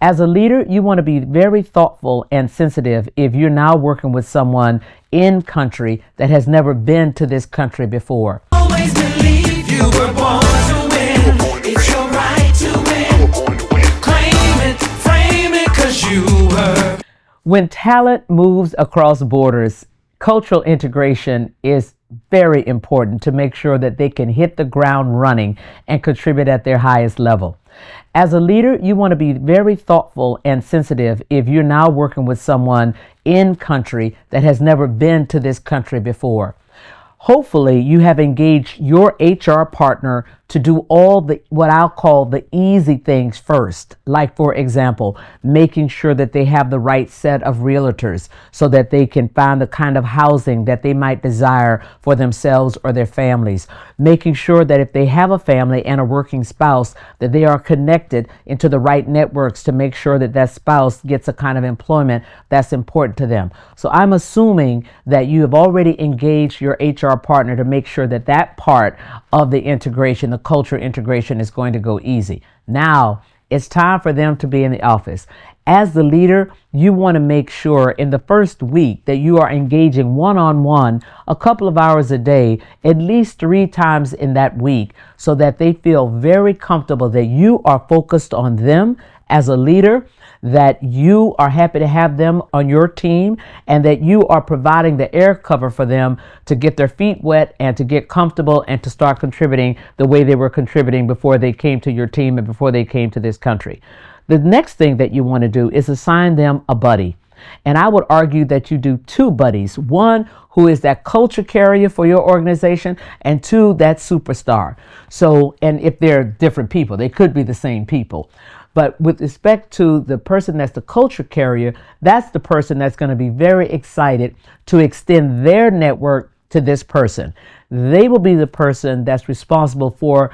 As a leader, you want to be very thoughtful and sensitive if you're now working with someone in country that has never been to this country before. Always believe you were born to win. It's your right to win. Claim it, frame it, 'cause you were. When talent moves across borders, cultural integration is very important to make sure that they can hit the ground running and contribute at their highest level. As a leader, you want to be very thoughtful and sensitive if you're now working with someone in country that has never been to this country before. Hopefully, you have engaged your HR partner to do all the what I'll call the easy things first. Like, for example, making sure that they have the right set of realtors so that they can find the kind of housing that they might desire for themselves or their families. Making sure that if they have a family and a working spouse, that they are connected into the right networks to make sure that that spouse gets a kind of employment that's important to them. So I'm assuming that you have already engaged your HR partner to make sure that that part of the integration, the culture integration, is going to go easy. Now it's time for them to be in the office. As the leader, you want to make sure in the first week that you are engaging one-on-one a couple of hours a day, at least 3 times in that week, so that they feel very comfortable that you are focused on them as a leader, that you are happy to have them on your team, and that you are providing the air cover for them to get their feet wet and to get comfortable and to start contributing the way they were contributing before they came to your team and before they came to this country. The next thing that you want to do is assign them a buddy. And I would argue that you do 2 buddies. One who is that culture carrier for your organization, and 2, that superstar. So, and if they're different people, they could be the same people. But with respect to the person that's the culture carrier, that's the person that's going to be very excited to extend their network to this person. They will be the person that's responsible for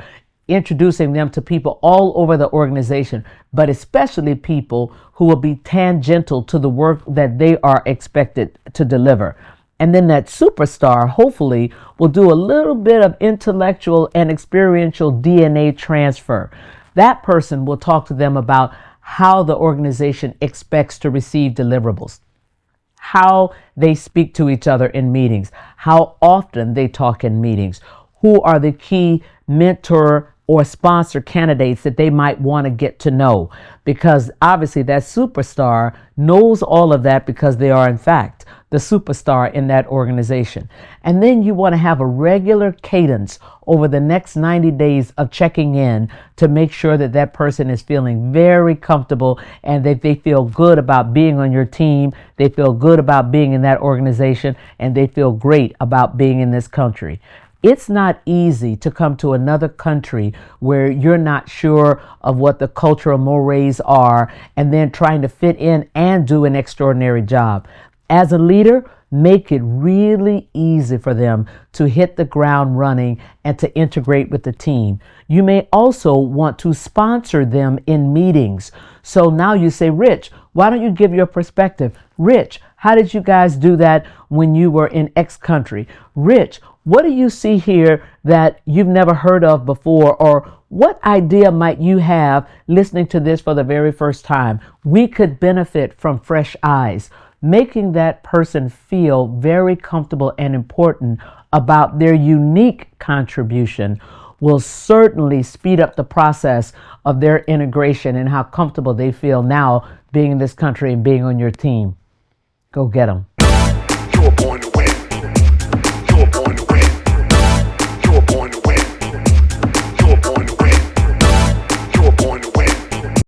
introducing them to people all over the organization, but especially people who will be tangential to the work that they are expected to deliver. And then that superstar, hopefully, will do a little bit of intellectual and experiential DNA transfer. That person will talk to them about how the organization expects to receive deliverables, how they speak to each other in meetings, how often they talk in meetings, who are the key mentor or sponsor candidates that they might want to get to know, because obviously that superstar knows all of that because they are in fact the superstar in that organization. And then you want to have a regular cadence over the next 90 days of checking in to make sure that that person is feeling very comfortable and that they feel good about being on your team, they feel good about being in that organization, and they feel great about being in this country. It's not easy to come to another country where you're not sure of what the cultural mores are and then trying to fit in and do an extraordinary job. As a leader, make it really easy for them to hit the ground running and to integrate with the team. You may also want to sponsor them in meetings. So now you say, Rich, why don't you give your perspective? Rich, how did you guys do that when you were in X country? Rich, what do you see here that you've never heard of before? Or what idea might you have listening to this for the very first time? We could benefit from fresh eyes. Making that person feel very comfortable and important about their unique contribution will certainly speed up the process of their integration and how comfortable they feel now being in this country and being on your team. Go get them.